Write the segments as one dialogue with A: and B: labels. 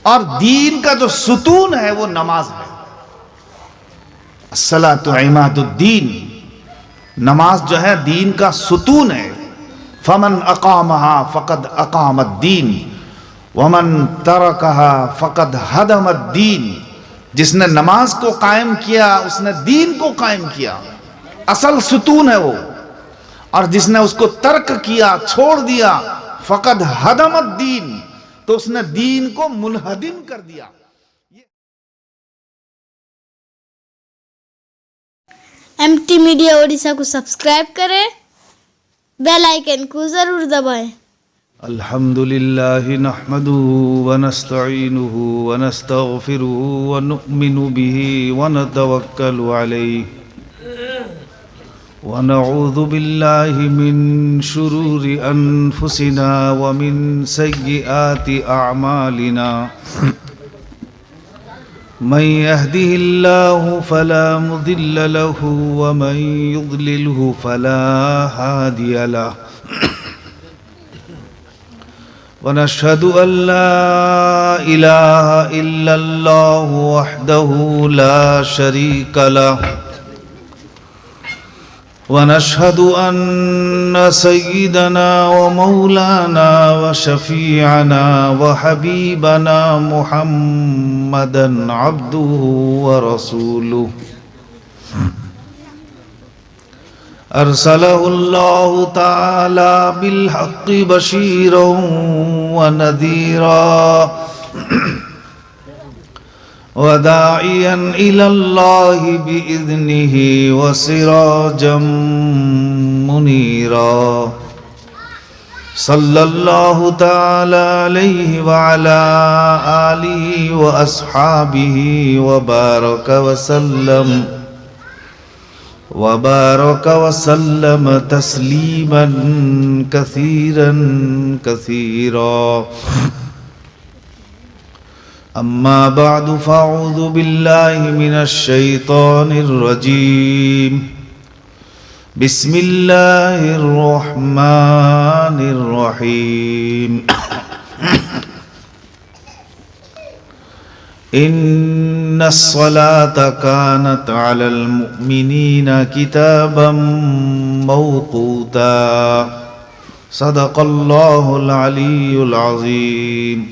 A: اور دین کا جو ستون ہے وہ نماز ہے. الصلاۃ عماد الدین، نماز جو ہے دین کا ستون ہے. فمن اقامها فقد اقام الدین ومن ترکها فقد ہدم الدین. جس نے نماز کو قائم کیا اس نے دین کو قائم کیا، اصل ستون ہے وہ. اور جس نے اس کو ترک کیا، چھوڑ دیا، فقد ہدم الدین، تو اس نے دین کو منہدم کر دیا.
B: MT میڈیا اڑیسہ کو سبسکرائب کریں، بیل آئیکن کو ضرور دبائیں.
A: الحمدللہ نحمده ونستعینه ونستغفره ونؤمن به ونتوکل علیہ ونعوذ باللہ من شرور انفسنا ومن سیئات اعمالنا. من يهده الله فلا مضل له ومن يضلله فلا هادي له. ونشهد أن لا إله إلا الله وحده لا شريك له. ونشهد أن سيدنا ومولانا وشفيعنا وحبيبنا محمدا عبده ورسوله أرسله الله تعالى بالحق بشيرا ونذيرا وداعيا إلى الله بإذنه وسراجا منيرا. صلى الله تعالى عليه وعلى آله وأصحابه وبارك وسلم تسليما كثيرا كثيرا. أما بعد فأعوذ بالله من الشيطان الرجيم. بسم الله الرحمن الرحيم. إن الصلاة كانت على المؤمنين كتابا موقوتا. صدق الله العلي العظيم.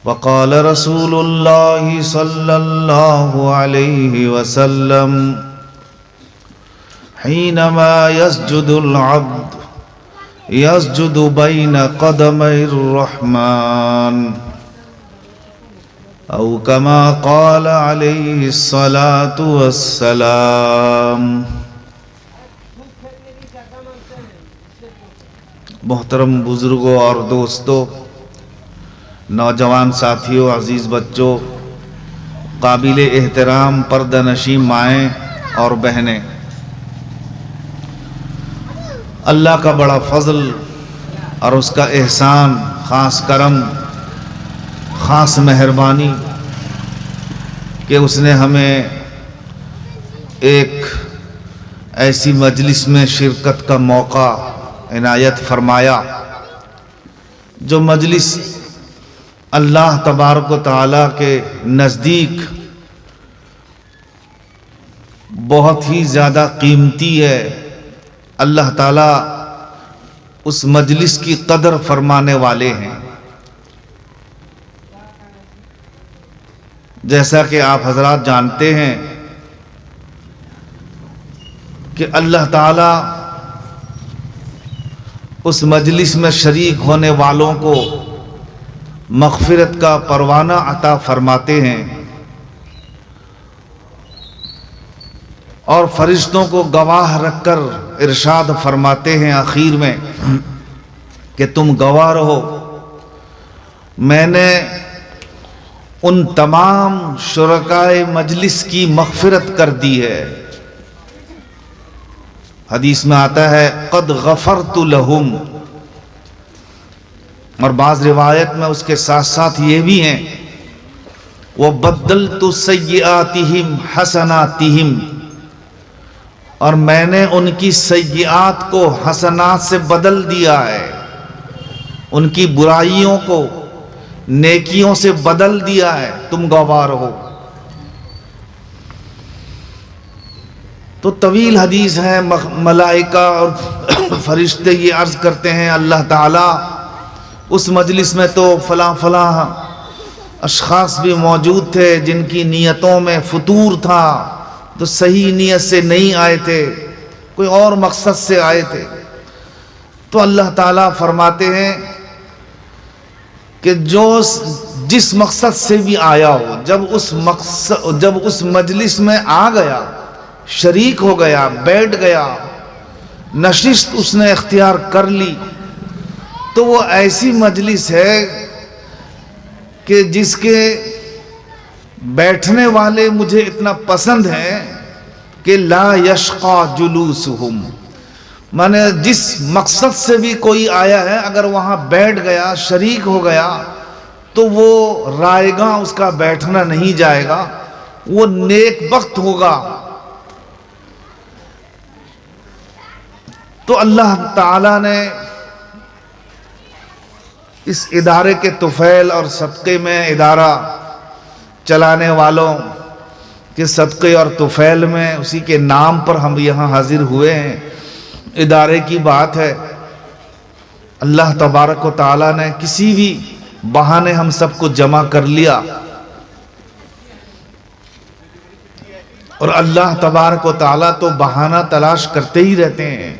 A: وقال رسول الله صلى الله عليه وسلم حينما يسجد العبد يسجد بين قدمي الرحمن أو كما قال عليه الصلاة والسلام. محترم بزرگوں اور دوستوں، نوجوان ساتھیوں، عزیز بچوں، قابل احترام پردہ نشین مائیں اور بہنیں، اللہ کا بڑا فضل اور اس کا احسان، خاص کرم، خاص مہربانی کہ اس نے ہمیں ایک ایسی مجلس میں شرکت کا موقع عنایت فرمایا جو مجلس اللہ تبارک و تعالیٰ کے نزدیک بہت ہی زیادہ قیمتی ہے. اللہ تعالیٰ اس مجلس کی قدر فرمانے والے ہیں. جیسا کہ آپ حضرات جانتے ہیں کہ اللہ تعالیٰ اس مجلس میں شریک ہونے والوں کو مغفرت کا پروانہ عطا فرماتے ہیں اور فرشتوں کو گواہ رکھ کر ارشاد فرماتے ہیں آخر میں کہ تم گواہ رہو، میں نے ان تمام شرکائے مجلس کی مغفرت کر دی ہے. حدیث میں آتا ہے قد غفرت لہم، اور بعض روایت میں اس کے ساتھ ساتھ یہ بھی ہیں وَبَدَّلْتُ سَيِّئَاتِهِمْ حَسَنَاتِهِمْ، اور میں نے ان کی سیئات کو حسنات سے بدل دیا ہے، ان کی برائیوں کو نیکیوں سے بدل دیا ہے، تم گواہ رہو۔ تو طویل حدیث ہے، ملائکہ اور فرشتے یہ عرض کرتے ہیں اللہ تعالیٰ اس مجلس میں تو فلاں فلاں اشخاص بھی موجود تھے جن کی نیتوں میں فتور تھا، تو صحیح نیت سے نہیں آئے تھے، کوئی اور مقصد سے آئے تھے۔ تو اللہ تعالیٰ فرماتے ہیں کہ جس مقصد سے بھی آیا ہو، جب اس مجلس میں آ گیا، شریک ہو گیا، بیٹھ گیا، نشست اس نے اختیار کر لی، تو وہ ایسی مجلس ہے کہ جس کے بیٹھنے والے مجھے اتنا پسند ہیں کہ لا یشقا جلوسہم، مانے جس مقصد سے بھی کوئی آیا ہے اگر وہاں بیٹھ گیا، شریک ہو گیا، تو وہ رائے گاں اس کا بیٹھنا نہیں جائے گا، وہ نیک بخت ہوگا۔ تو اللہ تعالیٰ نے اس ادارے کے طفیل اور صدقے میں ادارہ چلانے والوں کے صدقے اور طفیل میں اسی کے نام پر ہم یہاں حاضر ہوئے ہیں، ادارے کی بات ہے۔ اللہ تبارک و تعالیٰ نے کسی بھی بہانے ہم سب کو جمع کر لیا، اور اللہ تبارک و تعالیٰ تو بہانہ تلاش کرتے ہی رہتے ہیں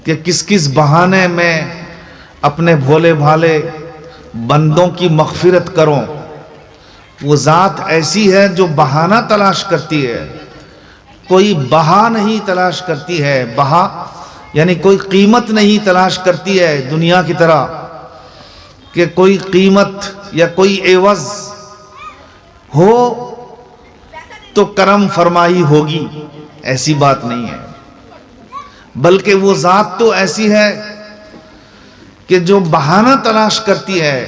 A: کہ کس بہانے میں اپنے بھولے بھالے بندوں کی مغفرت کروں۔ وہ ذات ایسی ہے جو بہانہ تلاش کرتی ہے، کوئی بہا نہیں تلاش کرتی ہے، بہا یعنی کوئی قیمت نہیں تلاش کرتی ہے دنیا کی طرح کہ کوئی قیمت یا کوئی عوض ہو تو کرم فرمائی ہوگی، ایسی بات نہیں ہے۔ بلکہ وہ ذات تو ایسی ہے کہ جو بہانہ تلاش کرتی ہے،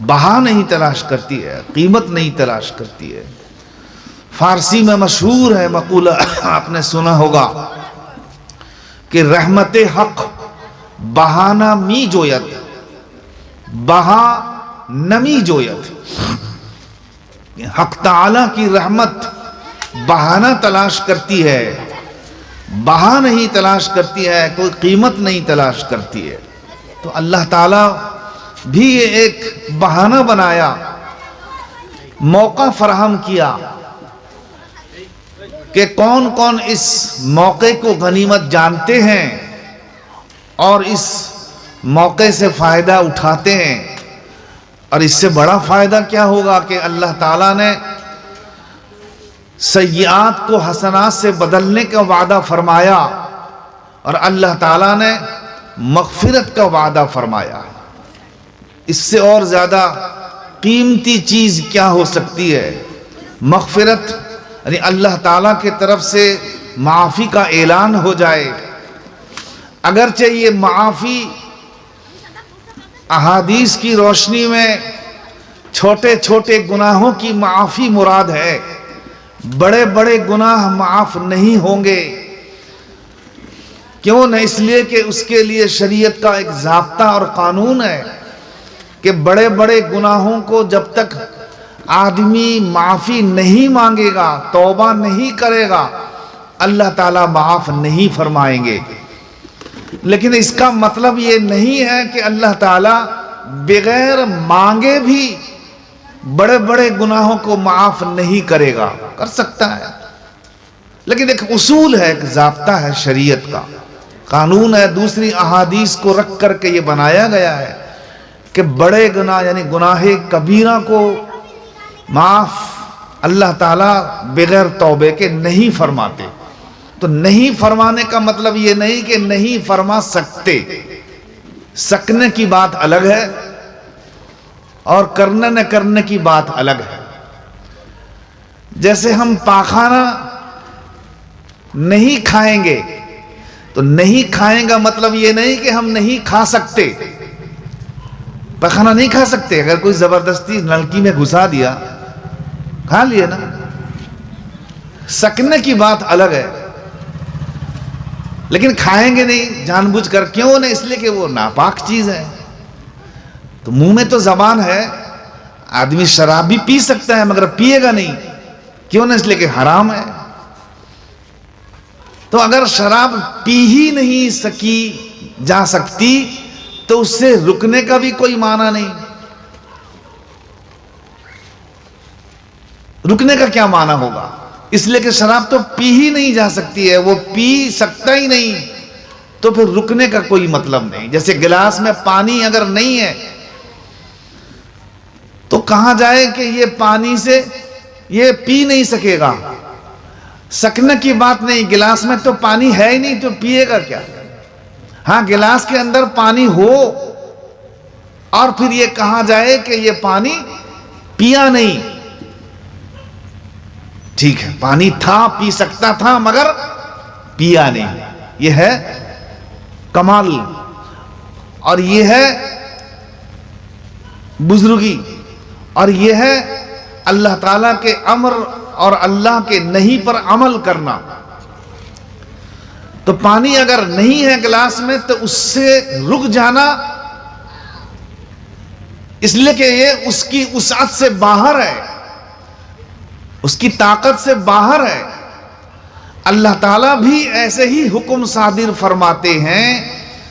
A: بہا نہیں تلاش کرتی ہے، قیمت نہیں تلاش کرتی ہے۔ فارسی میں مشہور ہے مقولہ، آپ نے سنا ہوگا کہ رحمت حق بہانہ می جویت، بہا نمی جویت۔ حق تعالیٰ کی رحمت بہانہ تلاش کرتی ہے، بہا نہیں تلاش کرتی ہے، کوئی قیمت نہیں تلاش کرتی ہے۔ تو اللہ تعالیٰ بھی یہ ایک بہانہ بنایا، موقع فراہم کیا کہ کون کون اس موقع کو غنیمت جانتے ہیں اور اس موقع سے فائدہ اٹھاتے ہیں۔ اور اس سے بڑا فائدہ کیا ہوگا کہ اللہ تعالیٰ نے سیئات کو حسنات سے بدلنے کا وعدہ فرمایا، اور اللہ تعالیٰ نے مغفرت کا وعدہ فرمایا۔ اس سے اور زیادہ قیمتی چیز کیا ہو سکتی ہے؟ مغفرت یعنی اللہ تعالیٰ کی طرف سے معافی کا اعلان ہو جائے۔ اگرچہ یہ معافی احادیث کی روشنی میں چھوٹے چھوٹے گناہوں کی معافی مراد ہے، بڑے بڑے گناہ معاف نہیں ہوں گے۔ کیوں نہ؟ اس لیے کہ اس کے لیے شریعت کا ایک ضابطہ اور قانون ہے کہ بڑے بڑے گناہوں کو جب تک آدمی معافی نہیں مانگے گا، توبہ نہیں کرے گا، اللہ تعالیٰ معاف نہیں فرمائیں گے۔ لیکن اس کا مطلب یہ نہیں ہے کہ اللہ تعالیٰ بغیر مانگے بھی بڑے بڑے گناہوں کو معاف نہیں کرے گا، کر سکتا ہے، لیکن ایک اصول ہے، ایک ضابطہ ہے، شریعت کا قانون ہے، دوسری احادیث کو رکھ کر کے یہ بنایا گیا ہے کہ بڑے گناہ یعنی گناہ کبیرہ کو معاف اللہ تعالیٰ بغیر توبے کے نہیں فرماتے۔ تو نہیں فرمانے کا مطلب یہ نہیں کہ نہیں فرما سکتے، سکنے کی بات الگ ہے اور کرنے نہ کرنے کی بات الگ ہے۔ جیسے ہم پاخانہ نہیں کھائیں گے، تو نہیں کھائیں گا مطلب یہ نہیں کہ ہم نہیں کھا سکتے، پاخانہ نہیں کھا سکتے، اگر کوئی زبردستی نلکی میں گھسا دیا کھا لیے نا۔ سکنے کی بات الگ ہے، لیکن کھائیں گے نہیں جان بوجھ کر، کیوں نہیں؟ اس لیے کہ وہ ناپاک چیز ہے۔ تو منہ میں تو زبان ہے، آدمی شراب بھی پی سکتا ہے مگر پیے گا نہیں، کیوں نہ؟ اس لیے کہ حرام ہے۔ تو اگر شراب پی ہی نہیں جا سکتی تو اس سے رکنے کا بھی کوئی معنی نہیں۔ رکنے کا کیا معنی ہوگا؟ اس لیے کہ شراب تو پی ہی نہیں جا سکتی ہے، وہ پی سکتا ہی نہیں، تو پھر رکنے کا کوئی مطلب نہیں۔ جیسے گلاس میں پانی اگر نہیں ہے تو کہاں جائے کہ یہ پانی سے یہ پی نہیں سکے گا، سکنے کی بات نہیں۔ گلاس میں تو پانی ہے ہی نہیں تو پیے گا کیا؟ ہاں گلاس کے اندر پانی ہو اور پھر یہ کہاں جائے کہ یہ پانی پیا نہیں، ٹھیک ہے، پانی تھا، پی سکتا تھا مگر پیا نہیں، یہ ہے کمال اور یہ ہے بزرگی اور یہ ہے اللہ تعالیٰ کے امر اور اللہ کے نہیں پر عمل کرنا۔ تو پانی اگر نہیں ہے گلاس میں تو اس سے رک جانا، اس لیے کہ یہ اس کی وسعت سے باہر ہے، اس کی طاقت سے باہر ہے۔ اللہ تعالیٰ بھی ایسے ہی حکم صادر فرماتے ہیں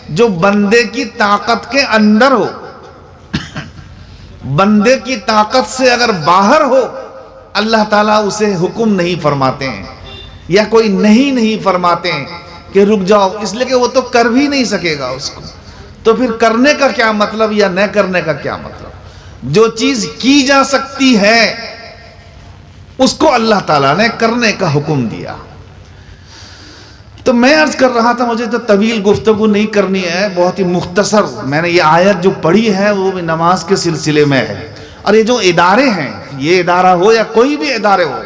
A: جو بندے کی طاقت کے اندر ہو۔ بندے کی طاقت سے اگر باہر ہو اللہ تعالیٰ اسے حکم نہیں فرماتے ہیں یا کوئی نہیں فرماتے ہیں کہ رک جاؤ، اس لیے کہ وہ تو کر بھی نہیں سکے گا اس کو، تو پھر کرنے کا کیا مطلب یا نہ کرنے کا کیا مطلب؟ جو چیز کی جا سکتی ہے اس کو اللہ تعالیٰ نے کرنے کا حکم دیا۔ تو میں عرض کر رہا تھا، مجھے تو طویل گفتگو نہیں کرنی ہے، بہت ہی مختصر میں نے یہ آیت جو پڑھی ہے وہ بھی نماز کے سلسلے میں ہے۔ اور یہ جو ادارے ہیں، یہ ادارہ ہو یا کوئی بھی ادارے ہو،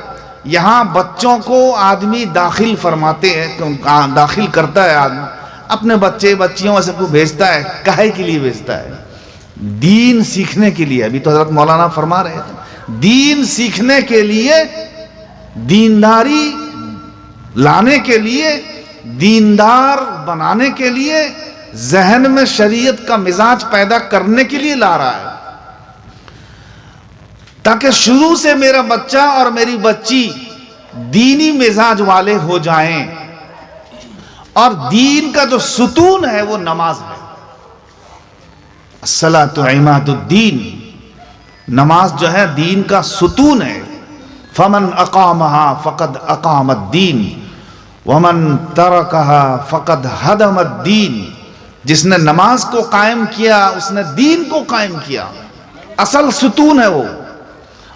A: یہاں بچوں کو آدمی داخل فرماتے ہیں، داخل کرتا ہے آدمی، اپنے بچے بچیوں سب کو بھیجتا ہے، کہے کے لیے بھیجتا ہے؟ دین سیکھنے کے لیے۔ ابھی تو حضرت مولانا فرما رہے تھے دین سیکھنے کے لیے، دینداری لانے کے لیے، دیندار بنانے کے لیے، ذہن میں شریعت کا مزاج پیدا کرنے کے لیے لا رہا ہے، تاکہ شروع سے میرا بچہ اور میری بچی دینی مزاج والے ہو جائیں۔ اور دین کا جو ستون ہے وہ نماز ہے۔ الصلاۃ عماد الدین، نماز جو ہے دین کا ستون ہے۔ فمن اقامها فقد اقام الدین ومن ترکها فقد ہدم الدین۔ جس نے نماز کو قائم کیا اس نے دین کو قائم کیا، اصل ستون ہے وہ،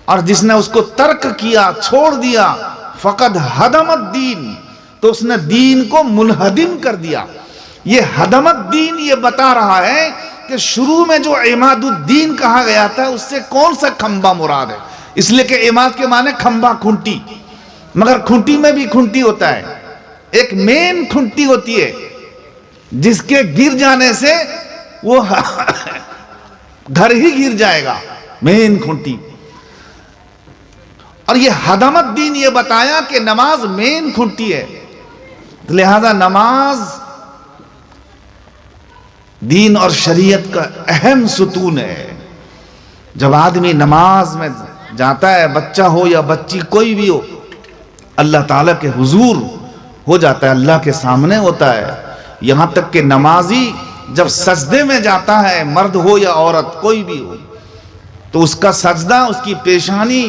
A: اور جس نے اس کو ترک کیا، چھوڑ دیا، فقد ہدم الدین، تو اس نے دین کو منہدم کر دیا۔ یہ ہدم الدین یہ بتا رہا ہے کہ شروع میں جو عماد الدین کہا گیا تھا اس سے کون سا کھمبا مراد ہے؟ اس لیے کہ عماد کے معنی کھمبا، کھنٹی، مگر کھنٹی میں بھی کھنٹی ہوتا ہے، ایک مین کھنٹی ہوتی ہے جس کے گر جانے سے وہ گھر ہی گر جائے گا، مین کھنٹی۔ اور یہ ہدم الدین یہ بتایا کہ نماز مین کھنٹی ہے، لہذا نماز دین اور شریعت کا اہم ستون ہے۔ جب آدمی نماز میں جاتا ہے، بچہ ہو یا بچی کوئی بھی ہو، اللہ تعالیٰ کے حضور ہو جاتا ہے، اللہ کے سامنے ہوتا ہے۔ یہاں تک کہ نمازی جب سجدے میں جاتا ہے، مرد ہو یا عورت کوئی بھی ہو، تو اس کا سجدہ، اس کی پیشانی،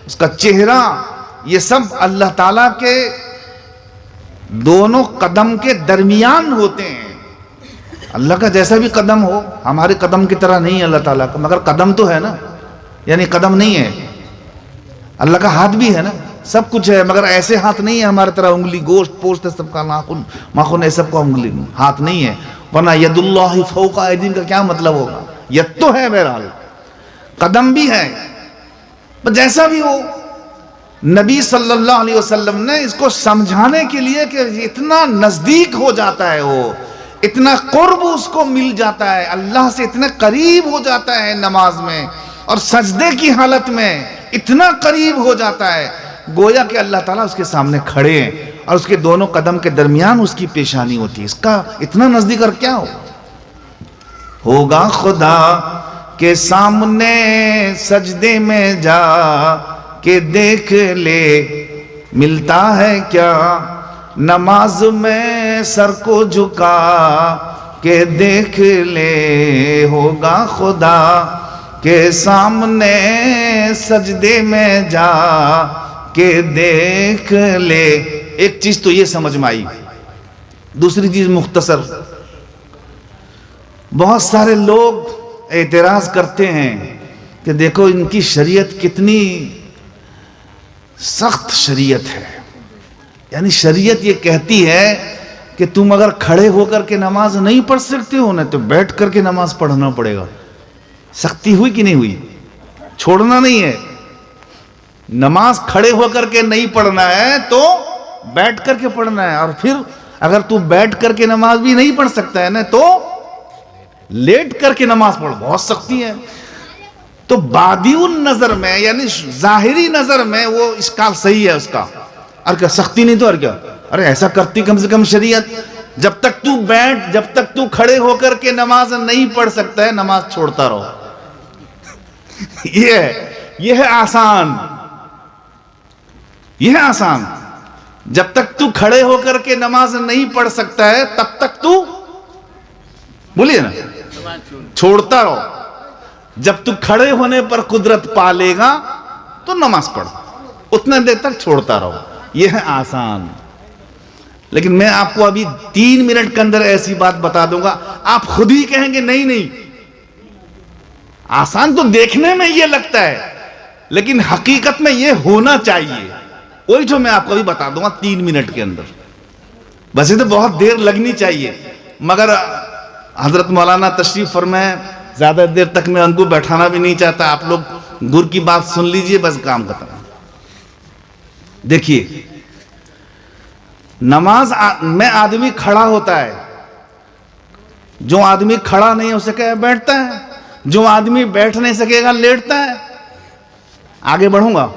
A: اس کا چہرہ، یہ سب اللہ تعالیٰ کے دونوں قدم کے درمیان ہوتے ہیں۔ اللہ کا جیسا بھی قدم ہو، ہمارے قدم کی طرح نہیں ہے اللہ تعالیٰ کا، مگر قدم تو ہے نا، یعنی قدم نہیں ہے۔ اللہ کا ہاتھ بھی ہے نا، سب کچھ ہے، مگر ایسے ہاتھ نہیں ہے ہمارے طرح، انگلی، گوشت، پوشت سب کا، ناخن ہے سب کا، انگلی ہاتھ نہیں ہے، ورنہ ید اللہ فوق ایدیہم کا کیا مطلب ہوگا؟ ید تو ہے بہرحال، قدم بھی ہے، جیسا بھی ہو۔ نبی صلی اللہ علیہ وسلم نے اس کو سمجھانے کے لیے کہ اتنا نزدیک ہو جاتا ہے، وہ اتنا قرب اس کو مل جاتا ہے، اللہ سے اتنا قریب ہو جاتا ہے نماز میں، اور سجدے کی حالت میں اتنا قریب ہو جاتا ہے گویا کہ اللہ تعالیٰ اس کے سامنے کھڑے ہیں، اور اس کے دونوں قدم کے درمیان اس کی پیشانی ہوتی ہے۔ اس کا اتنا نزدیک اور کیا ہوگا خدا کہ سامنے سجدے میں جا کہ دیکھ لے ملتا ہے کیا، نماز میں سر کو جھکا کہ دیکھ لے ہوگا خدا، کہ سامنے سجدے میں جا کہ دیکھ لے۔ ایک چیز تو یہ سمجھ میں آئی، دوسری چیز مختصر، بہت سارے لوگ اعتراض کرتے ہیں کہ دیکھو ان کی شریعت کتنی سخت شریعت ہے، یعنی شریعت یہ کہتی ہے کہ تم اگر کھڑے ہو کر کے نماز نہیں پڑھ سکتے ہو نا تو بیٹھ کر کے نماز پڑھنا پڑے گا۔ سختی ہوئی کہ نہیں ہوئی؟ چھوڑنا نہیں ہے، نماز کھڑے ہو کر کے نہیں پڑھنا ہے تو بیٹھ کر کے پڑھنا ہے، اور پھر اگر تو بیٹھ کر کے نماز بھی نہیں پڑھ سکتا ہے نا تو لیٹ کر کے نماز پڑھ، بہت سختی ہے۔ تو بادی النظر میں یعنی ظاہری نظر میں وہ اشکال صحیح ہے اس کا، اور کیا سختی نہیں تو اور کیا، ارے ایسا کرتی کم سے کم شریعت، جب تک تو بیٹھ، جب تک تو کھڑے ہو کر کے نماز نہیں پڑھ سکتا ہے نماز چھوڑتا رہو۔ یہ ہے آسان، یہ ہے آسان۔ جب تک تو کھڑے ہو کر کے نماز نہیں پڑھ سکتا ہے تب تک تو بولیے نا چھوڑتا رہو، جب تو کھڑے ہونے پر قدرت پالے گا تو نماز پڑھ، اتنا دیر تک چھوڑتا رہو، یہ ہے آسان۔ لیکن میں آپ کو ابھی 3 منٹ کے اندر ایسی بات بتا دوں گا، آپ خود ہی کہیں گے نہیں نہیں آسان تو دیکھنے میں یہ لگتا ہے لیکن حقیقت میں یہ ہونا چاہیے، وہی جو میں آپ کو ابھی بتا دوں گا 3 منٹ کے اندر۔ ویسے تو بہت دیر لگنی چاہیے مگر حضرت مولانا تشریف فرمائے، زیادہ دیر تک میں ان کو بیٹھانا بھی نہیں چاہتا، آپ لوگ گر کی بات سن لیجئے بس کام ختم۔ دیکھیے نماز میں آدمی کھڑا ہوتا ہے، جو آدمی کھڑا نہیں ہو سکے بیٹھتا ہے، جو آدمی بیٹھ نہیں سکے گا لیٹتا ہے۔ آگے بڑھوں گا،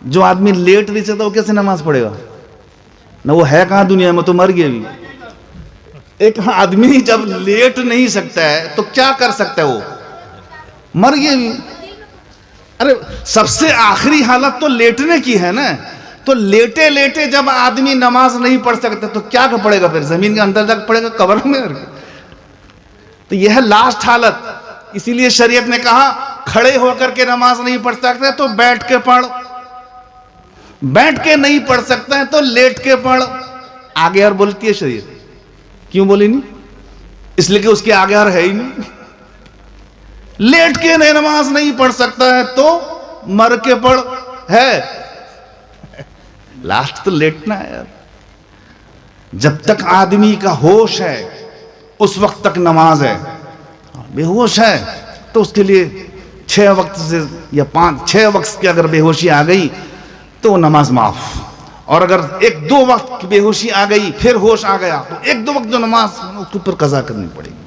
A: جو آدمی لیٹ نہیں سکتا وہ کیسے نماز پڑھے گا؟ نہ وہ ہے کہاں دنیا میں، تو مر گیا بھی۔ ایک آدمی جب لیٹ نہیں سکتا ہے تو کیا کر سکتا ہے؟ وہ مر گیا بھی۔ ارے سب سے آخری حالت تو لیٹنے کی ہے نا، تو لیٹے لیٹے جب آدمی نماز نہیں پڑھ سکتا تو کیا پڑھے گا؟ پھر زمین کے اندر تک پڑھے گا، قبر میں۔ تو یہ ہے لاسٹ حالت، اسی لیے شریعت نے کہا کھڑے ہو کر کے نماز نہیں پڑھ سکتے تو بیٹھ کے پڑھ، بیٹھ کے نہیں پڑھ سکتا ہے تو لیٹ کے پڑھ۔ آگے اور بولتی ہے شریعت، کیوں بولی نہیں؟ اس لیے کہ اس کے آگے اور ہے ہی نہیں۔ لیٹ کے نماز نہیں پڑھ سکتا ہے تو مر کے پڑھ، ہے لاسٹ تو لیٹنا ہے یار۔ جب تک آدمی کا ہوش ہے اس وقت تک نماز ہے، بے ہوش ہے تو اس کے لیے 6 وقت سے یا 5-6 وقت کی اگر بے ہوشی آ گئی تو نماز معاف، اور اگر 1-2 وقت کی بے ہوشی آ گئی پھر ہوش آ گیا تو 1-2 وقت جو نماز اس کے اوپر قضا کرنی پڑے گی۔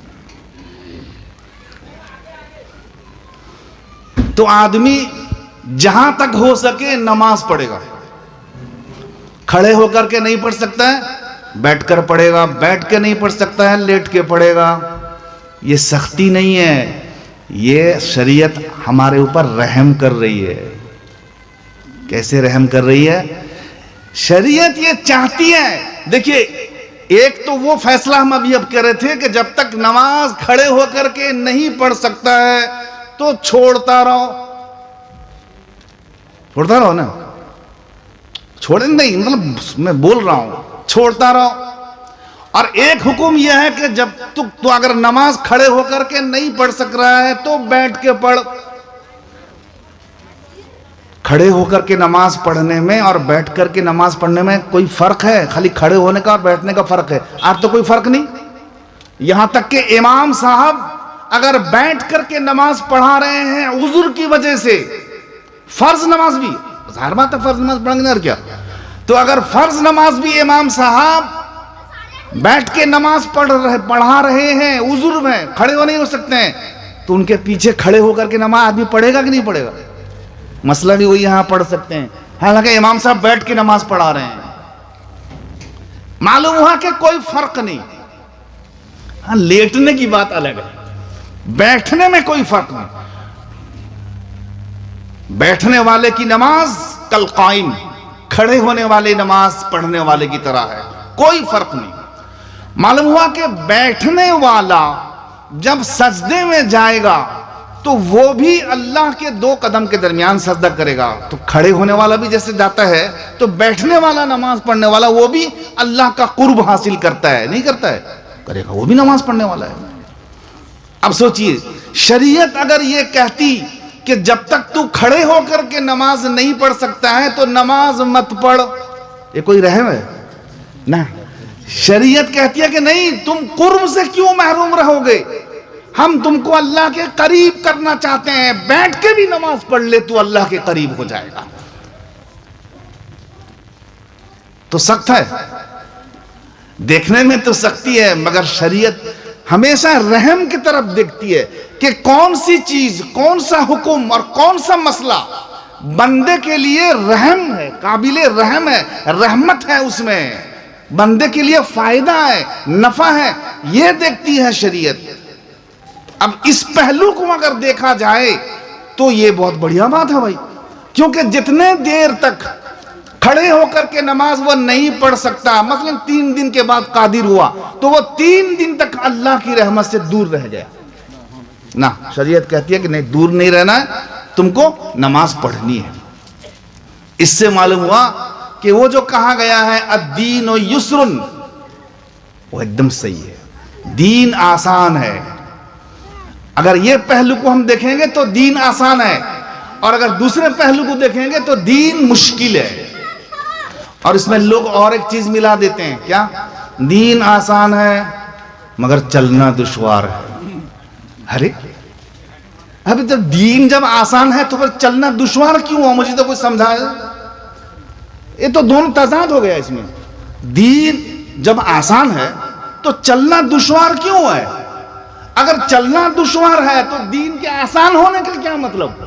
A: تو آدمی جہاں تک ہو سکے نماز پڑھے گا، کھڑے ہو کر کے نہیں پڑھ سکتا ہے بیٹھ کر پڑھے گا، بیٹھ کے نہیں پڑھ سکتا ہے لیٹ کے پڑھے گا۔ یہ سختی نہیں ہے، یہ شریعت ہمارے اوپر رحم کر رہی ہے۔ کیسے رحم کر رہی ہے؟ شریعت یہ چاہتی ہے، دیکھیے ایک تو وہ فیصلہ ہم ابھی اب کر رہے تھے کہ جب تک نماز کھڑے ہو کر کے نہیں پڑھ سکتا ہے تو چھوڑتا رہو، چھوڑتا رہو نا، چھوڑیں نہیں مطلب میں بول رہا ہوں چھوڑتا رہو۔ اور ایک حکم یہ ہے کہ جب تو اگر نماز کھڑے ہو کر کے نہیں پڑھ سک رہا ہے تو بیٹھ کے پڑھ۔ کھڑے ہو کر کے نماز پڑھنے میں اور بیٹھ کر کے نماز پڑھنے میں کوئی فرق ہے؟ خالی کھڑے ہونے کا اور بیٹھنے کا فرق ہے، آج تو کوئی فرق نہیں۔ یہاں تک کہ امام صاحب اگر بیٹھ کر کے نماز پڑھا رہے ہیں عذر کی وجہ سے، فرض نماز بھی، ظاہر بات ہے فرض نماز پڑھیں گے اور کیا، تو اگر فرض نماز بھی امام صاحب بیٹھ کے نماز پڑھا رہے ہیں عذر میں، کھڑے ہو نہیں ہو سکتے ہیں، تو ان کے پیچھے کھڑے ہو کر کے نماز آدمی پڑھے گا کہ نہیں پڑھے گا؟ مسئلہ بھی وہی یہاں پڑھ سکتے ہیں، حالانکہ امام صاحب بیٹھ کے نماز پڑھا رہے ہیں۔ معلوم ہوا کہ کوئی فرق نہیں۔ ہاں لیٹنے کی بات الگ ہے، بیٹھنے میں کوئی فرق نہیں۔ بیٹھنے والے کی نماز کل قائم، کھڑے ہونے والے نماز پڑھنے والے کی طرح ہے، کوئی فرق نہیں۔ معلوم ہوا کہ بیٹھنے والا جب سجدے میں جائے گا تو وہ بھی اللہ کے 2 قدم کے درمیان سجدہ کرے گا، تو کھڑے ہونے والا بھی جیسے جاتا ہے تو بیٹھنے والا نماز پڑھنے والا وہ بھی اللہ کا قرب حاصل کرتا ہے، نہیں کرتا ہے؟ کرے گا، وہ بھی نماز پڑھنے والا ہے۔ اب سوچئے شریعت اگر یہ کہتی کہ جب تک تو کھڑے ہو کر کے نماز نہیں پڑھ سکتا ہے تو نماز مت پڑھ، یہ کوئی رحم ہے؟ نہ، شریعت کہتی ہے کہ نہیں، تم قرب سے کیوں محروم رہو گے، ہم تم کو اللہ کے قریب کرنا چاہتے ہیں، بیٹھ کے بھی نماز پڑھ لے تو اللہ کے قریب ہو جائے گا۔ تو سخت ہے، دیکھنے میں تو سختی ہے، مگر شریعت ہمیشہ رحم کی طرف دیکھتی ہے کہ کون سی چیز، کون سا حکم اور کون سا مسئلہ بندے کے لیے رحم ہے، قابل رحم ہے، رحمت ہے، اس میں بندے کے لیے فائدہ ہے، نفع ہے، یہ دیکھتی ہے شریعت۔ اب اس پہلو کو اگر دیکھا جائے تو یہ بہت بڑھیا بات ہے بھائی، کیونکہ جتنے دیر تک کھڑے ہو کر کے نماز وہ نہیں پڑھ سکتا، مثلا 3 دن کے بعد قادر ہوا تو وہ 3 دن تک اللہ کی رحمت سے دور رہ گیا نہ، شریعت کہتی ہے کہ نہیں، دور نہیں رہنا ہے، تم کو نماز پڑھنی ہے۔ اس سے معلوم ہوا کہ وہ جو کہا گیا ہے الدین یسر، وہ ایک دم صحیح ہے، دین آسان ہے۔ اگر یہ پہلو کو ہم دیکھیں گے تو دین آسان ہے، اور اگر دوسرے پہلو کو دیکھیں گے تو دین مشکل ہے۔ اور اس میں لوگ اور ایک چیز ملا دیتے ہیں، کیا؟ دین آسان ہے مگر چلنا دشوار ہے۔ ارے ابھی تو دین جب آسان ہے تو پھر چلنا دشوار کیوں ہوا؟ مجھے تو کوئی سمجھائے، یہ تو دونوں تضاد ہو گیا اس میں۔ دین جب آسان ہے تو چلنا دشوار کیوں ہے؟ اگر چلنا دشوار ہے تو دین کے آسان ہونے کا کیا مطلب؟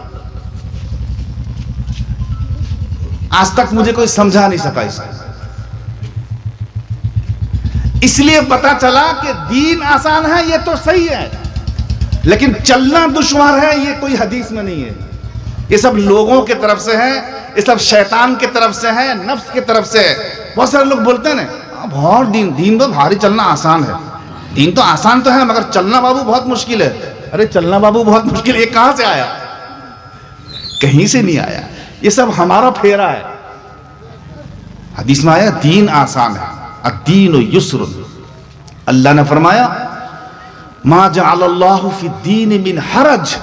A: آج تک مجھے کوئی سمجھا نہیں سکا اس کو۔ اس لیے پتا چلا کہ دین آسان ہے یہ تو صحیح ہے، لیکن چلنا دشوار ہے یہ کوئی حدیث میں نہیں ہے، یہ سب لوگوں کے طرف سے ہے، یہ سب شیطان کے طرف سے ہے، نفس کے طرف سے ہے۔ بہت سارے لوگ بولتے ہیں نا بہت دین تو بھاری، چلنا آسان ہے، دین تو آسان تو ہے مگر چلنا بابو بہت مشکل ہے۔ ارے چلنا بابو بہت مشکل ہے، یہ کہاں سے آیا؟ کہیں سے نہیں آیا، یہ سب ہمارا پھیرا ہے۔ حدیث میں آیا دین آسان ہے، الدین یسر، اللہ نے فرمایا ما جعل اللہ فی الدین من حرج،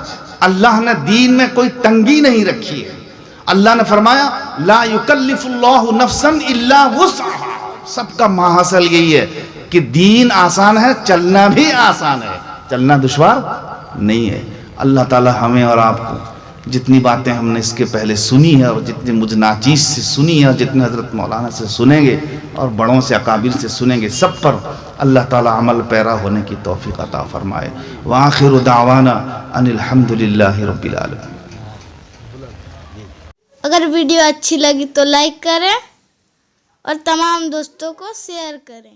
A: اللہ نے دین میں کوئی تنگی نہیں رکھی ہے۔ اللہ نے فرمایا لا یکلف اللہ نفسا الا وسعها، سب کا ماحصل یہی ہے کہ دین آسان ہے، چلنا بھی آسان ہے، چلنا دشوار نہیں ہے۔ اللہ تعالی ہمیں اور آپ کو جتنی باتیں ہم نے اس کے پہلے سنی ہے اور جتنی مجھ ناچیز سے سنی ہے اور جتنے حضرت مولانا سے سنیں گے اور بڑوں سے اکابر سے سنیں گے، سب پر اللہ تعالی عمل پیرا ہونے کی توفیق عطا فرمائے۔ وآخر دعوانا ان الحمدللہ رب العالمین۔
B: اگر ویڈیو اچھی لگی تو لائک کریں اور تمام دوستوں کو شیئر کریں۔